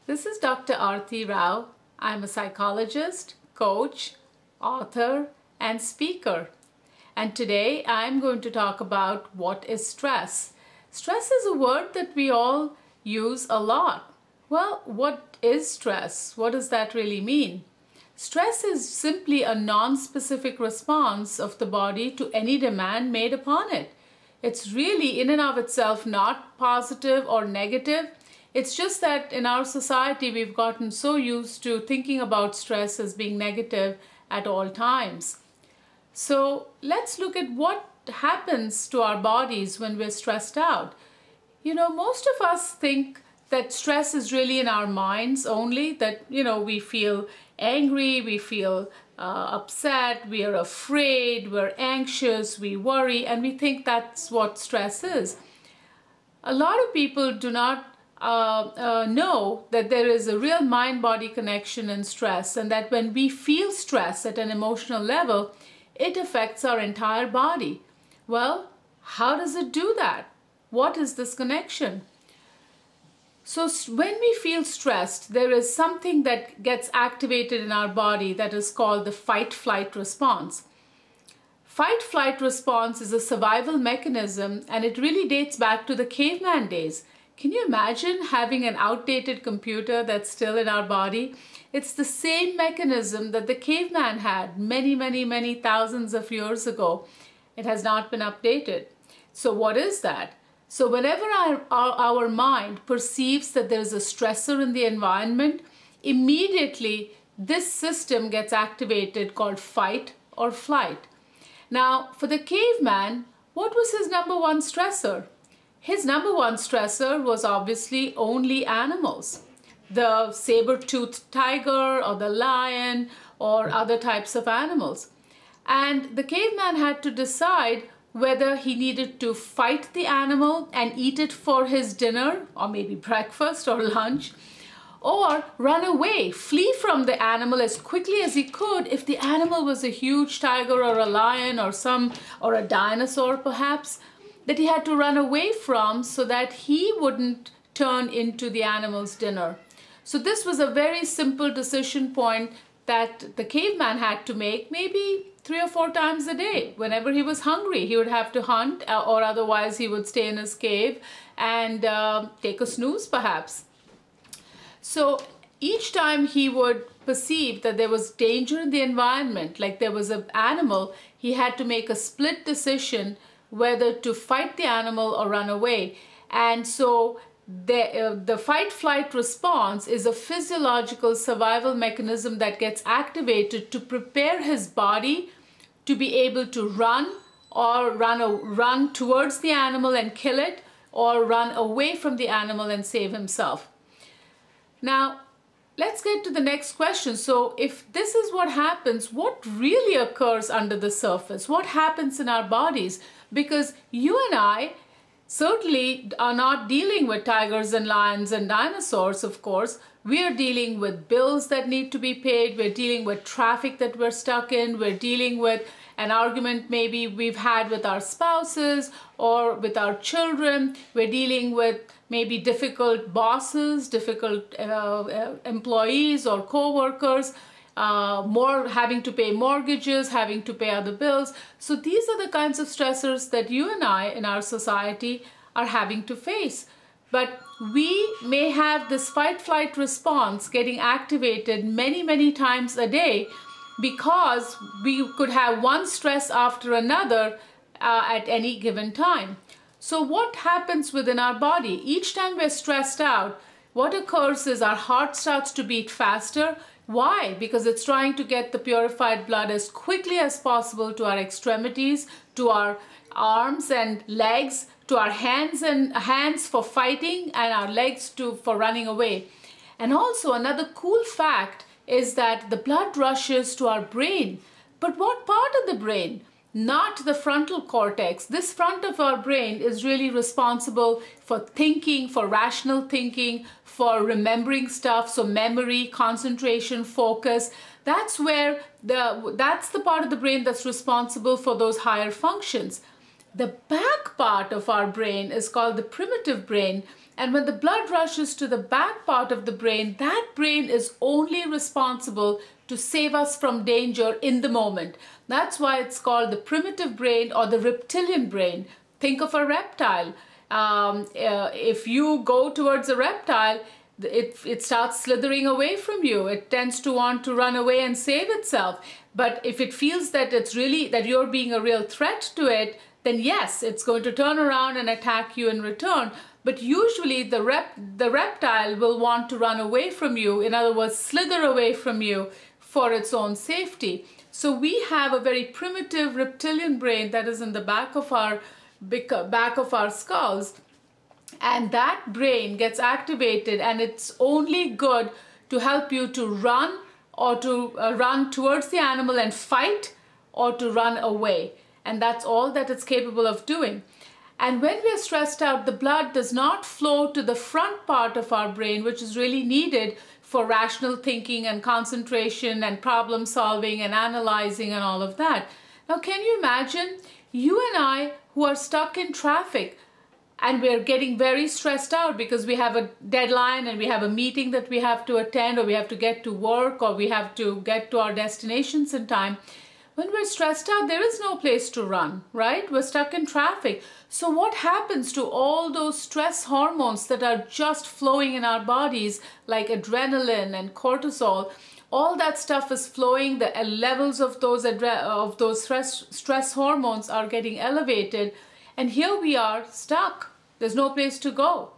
This is Dr. Aarti Rao. I'm a psychologist, coach, author, and speaker. And today I'm going to talk about what is stress. Stress is a word that we all use a lot. Well, what is stress? What does that really mean? Stress is simply a non-specific response of the body to any demand made upon it. It's really in and of itself not positive or negative. It's just that in our society we've gotten so used to thinking about stress as being negative at all times. So let's look at what happens to our bodies when we're stressed out. You know, most of us think that stress is really in our minds only, that, we feel angry, we feel upset, we are afraid, we're anxious, we worry, and we think that's what stress is. A lot of people do not know that there is a real mind-body connection in stress, and that when we feel stress at an emotional level, it affects our entire body. Well, how does it do that? What is this connection? So when we feel stressed, there is something that gets activated in our body that is called the fight-flight response. Fight-flight response is a survival mechanism, and it really dates back to the caveman days. Can you imagine having an outdated computer that's still in our body? It's the same mechanism that the caveman had many thousands of years ago. It has not been updated. So what is that? So whenever our mind perceives that there is a stressor in the environment, immediately this system gets activated called fight or flight. Now, for the caveman, what was his number one stressor? His number one stressor was obviously only animals. The saber-toothed tiger or the lion or other types of animals. And the caveman had to decide whether he needed to fight the animal and eat it for his dinner or maybe breakfast or lunch, or run away, flee from the animal as quickly as he could if the animal was a huge tiger or a lion or a dinosaur perhaps, that he had to run away from so that he wouldn't turn into the animal's dinner. So this was a very simple decision point that the caveman had to make maybe 3 or 4 times a day. Whenever he was hungry, he would have to hunt, or otherwise he would stay in his cave and take a snooze perhaps. So each time he would perceive that there was danger in the environment, like there was an animal, he had to make a split decision whether to fight the animal or run away. And so the fight-flight response is a physiological survival mechanism that gets activated to prepare his body to be able to run towards the animal and kill it, or run away from the animal and save himself. Now, let's get to the next question. So if this is what happens, what really occurs under the surface? What happens in our bodies? Because you and I certainly are not dealing with tigers and lions and dinosaurs, of course. We are dealing with bills that need to be paid. We're dealing with traffic that we're stuck in. We're dealing with an argument maybe we've had with our spouses or with our children. We're dealing with maybe difficult bosses, difficult employees or co-workers, having to pay mortgages, having to pay other bills. So these are the kinds of stressors that you and I in our society are having to face. But we may have this fight-flight response getting activated many times a day because we could have one stress after another at any given time. So what happens within our body? Each time we're stressed out, what occurs is our heart starts to beat faster. Why? Because it's trying to get the purified blood as quickly as possible to our extremities, to our arms and legs, to our hands for fighting, and our legs for running away. And also another cool fact is that the blood rushes to our brain. But what part of the brain? Not the frontal cortex. This front of our brain is really responsible for thinking, for rational thinking, for remembering stuff. So memory, concentration, focus. That's the part of the brain that's responsible for those higher functions. The back part of our brain is called the primitive brain. And when the blood rushes to the back part of the brain, that brain is only responsible to save us from danger in the moment. That's why it's called the primitive brain or the reptilian brain. Think of a reptile. If you go towards a reptile, it starts slithering away from you. It tends to want to run away and save itself. But if it feels that that you're being a real threat to it, then yes, it's going to turn around and attack you in return. But usually the reptile will want to run away from you, in other words, slither away from you for its own safety. So we have a very primitive reptilian brain that is in the back of our skulls, and that brain gets activated, and it's only good to help you to run or to run towards the animal and fight, or to run away. And that's all that it's capable of doing. And when we're stressed out, the blood does not flow to the front part of our brain, which is really needed for rational thinking and concentration and problem solving and analyzing and all of that. Now, can you imagine you and I who are stuck in traffic, and we're getting very stressed out because we have a deadline and we have a meeting that we have to attend, or we have to get to work, or we have to get to our destinations in time. When we're stressed out, there is no place to run, right? We're stuck in traffic. So what happens to all those stress hormones that are just flowing in our bodies, like adrenaline and cortisol? All that stuff is flowing. The levels of those stress hormones are getting elevated. And here we are stuck. There's no place to go.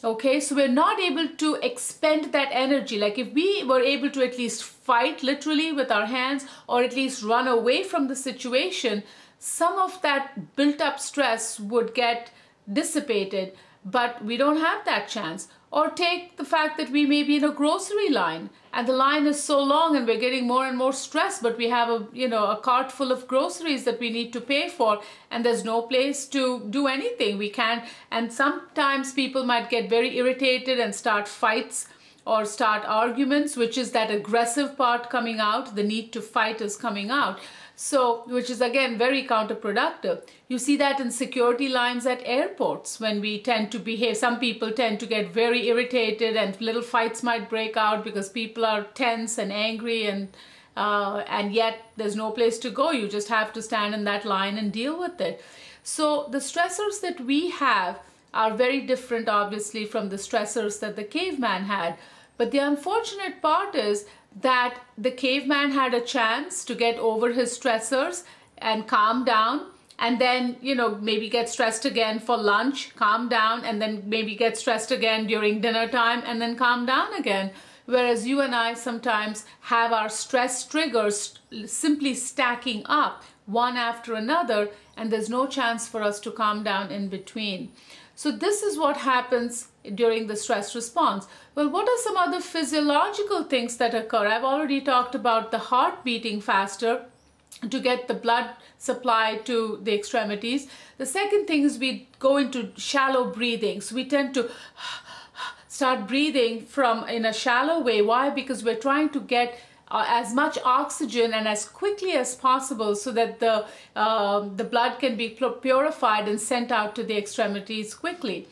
Okay, so we're not able to expend that energy. Like if we were able to at least fight literally with our hands, or at least run away from the situation, some of that built up stress would get dissipated, but we don't have that chance. Or take the fact that we may be in a grocery line, and the line is so long and we're getting more and more stressed, but we have a cart full of groceries that we need to pay for, and there's no place to do anything. We can't, and sometimes people might get very irritated and start fights or start arguments, which is that aggressive part coming out. The need to fight is coming out. So, which is again very counterproductive. You see that in security lines at airports when we tend to behave. Some people tend to get very irritated, and little fights might break out because people are tense and angry, and yet there's no place to go. You just have to stand in that line and deal with it. So the stressors that we have are very different, obviously, from the stressors that the caveman had. But the unfortunate part is that the caveman had a chance to get over his stressors and calm down, and then, maybe get stressed again for lunch, calm down, and then maybe get stressed again during dinner time, and then calm down again. Whereas you and I sometimes have our stress triggers simply stacking up one after another, and there's no chance for us to calm down in between. So this is what happens during the stress response. Well, what are some other physiological things that occur? I've already talked about the heart beating faster to get the blood supply to the extremities. The second thing is we go into shallow breathing. So we tend to start breathing in a shallow way. Why? Because we're trying to get as much oxygen and as quickly as possible so that the blood can be purified and sent out to the extremities quickly.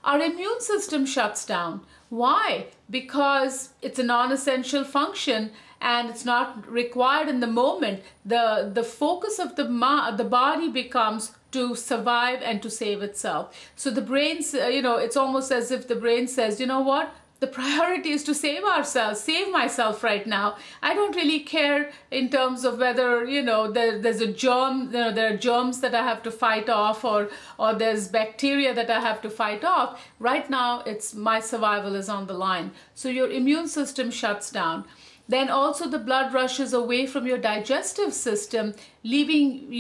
Our immune system shuts down. Why? Because it's a non-essential function and it's not required in the moment. The focus of the body becomes to survive and to save itself. So the brain's, it's almost as if the brain says, you know what? The priority is to save ourselves, save myself right now. I don't really care in terms of whether, there's a germ, there are germs that I have to fight off, or there's bacteria that I have to fight off. Right now, it's my survival is on the line. So your immune system shuts down. Then also the blood rushes away from your digestive system, leaving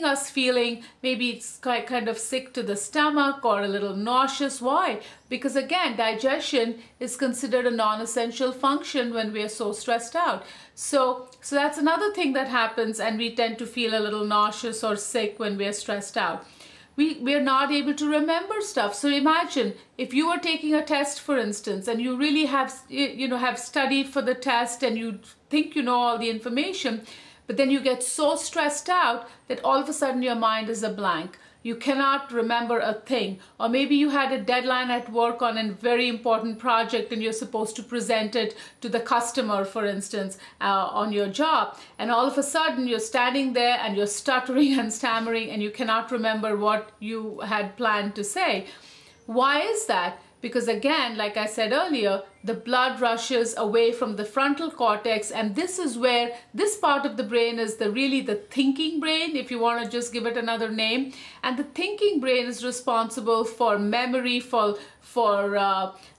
us feeling maybe it's kind of sick to the stomach or a little nauseous. Why? Because again, digestion is considered a non-essential function when we are so stressed out. So that's another thing that happens, and we tend to feel a little nauseous or sick when we are stressed out. We are not able to remember stuff. So imagine if you were taking a test, for instance, and you really have studied for the test and you think you know all the information, But then you get so stressed out that all of a sudden your mind is a blank. You cannot remember a thing. Or maybe you had a deadline at work on a very important project and you're supposed to present it to the customer, for instance, on your job. And all of a sudden you're standing there and you're stuttering and stammering and you cannot remember what you had planned to say. Why is that? Because again, like I said earlier, the blood rushes away from the frontal cortex, and this is where this part of the brain is really the thinking brain, if you want to just give it another name. And the thinking brain is responsible for memory, for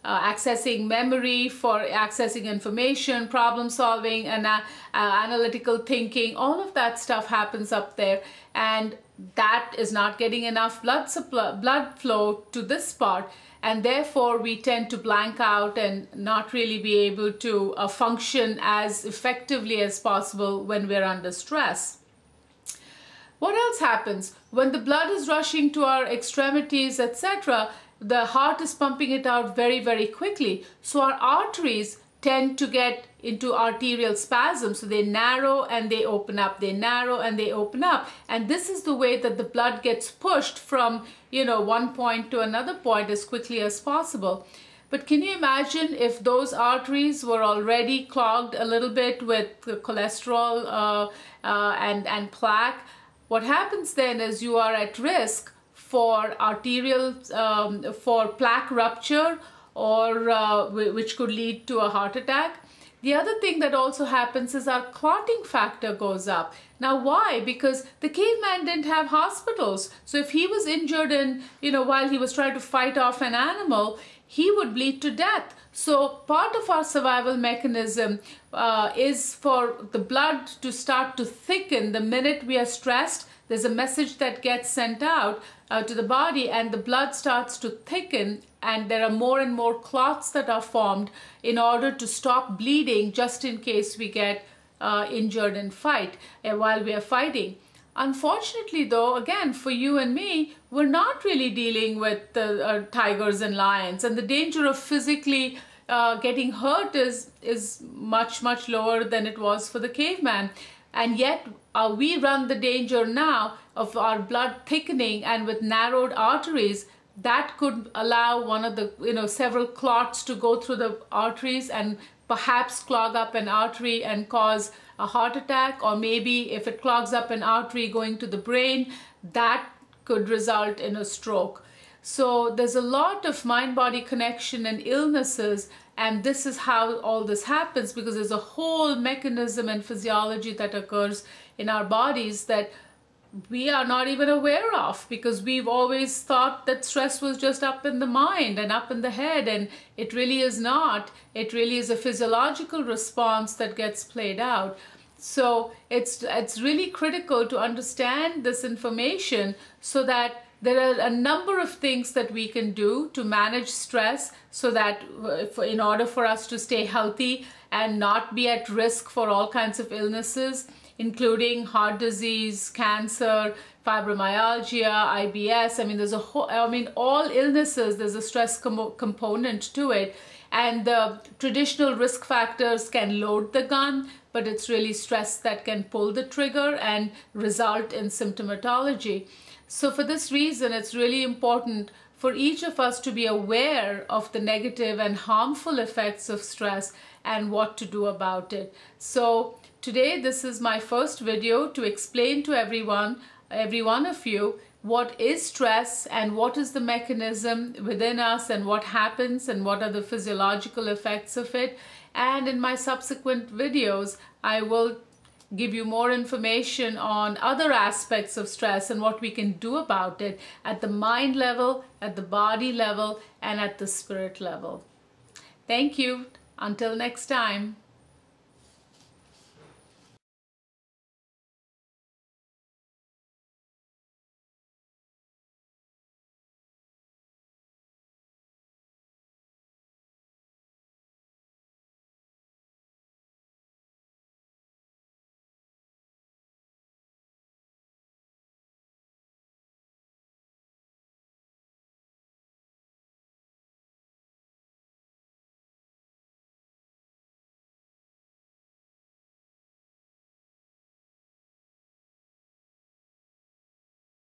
accessing memory, for accessing information, problem solving, and analytical thinking. All of that stuff happens up there, and that is not getting enough blood flow to this part. And therefore, we tend to blank out and not really be able to function as effectively as possible when we're under stress. What else happens? When the blood is rushing to our extremities, etc., the heart is pumping it out very, very quickly. So our arteries tend to get into arterial spasms. So they narrow and they open up, they narrow and they open up. And this is the way that the blood gets pushed from, one point to another point as quickly as possible. But can you imagine if those arteries were already clogged a little bit with cholesterol and plaque? What happens then is you are at risk for for plaque rupture, or which could lead to a heart attack. The other thing that also happens is our clotting factor goes up. Now why? Because the caveman didn't have hospitals. So if he was injured while he was trying to fight off an animal, he would bleed to death. So part of our survival mechanism is for the blood to start to thicken the minute we are stressed. There's a message that gets sent out to the body, and the blood starts to thicken, and there are more and more clots that are formed in order to stop bleeding, just in case we get injured in fight while we are fighting. Unfortunately though, again, for you and me, we're not really dealing with the tigers and lions, and the danger of physically getting hurt is much, much lower than it was for the caveman. And yet we run the danger now of our blood thickening, and with narrowed arteries, that could allow one of the several clots to go through the arteries and perhaps clog up an artery and cause a heart attack. Or maybe if it clogs up an artery going to the brain, that could result in a stroke. So there's a lot of mind-body connection and illnesses, and this is how all this happens, because there's a whole mechanism and physiology that occurs in our bodies that we are not even aware of, because we've always thought that stress was just up in the mind and up in the head, and it really is not. It really is a physiological response that gets played out. So it's really critical to understand this information, so that there are a number of things that we can do to manage stress, so that in order for us to stay healthy and not be at risk for all kinds of illnesses, including heart disease, cancer, fibromyalgia, IBS. There's a whole, all illnesses, there's a stress component to it. And the traditional risk factors can load the gun, but it's really stress that can pull the trigger and result in symptomatology. So for this reason, it's really important for each of us to be aware of the negative and harmful effects of stress and what to do about it. So today, this is my first video to explain to every one of you, what is stress and what is the mechanism within us and what happens and what are the physiological effects of it. And in my subsequent videos, I will give you more information on other aspects of stress and what we can do about it at the mind level, at the body level, and at the spirit level. Thank you. Until next time.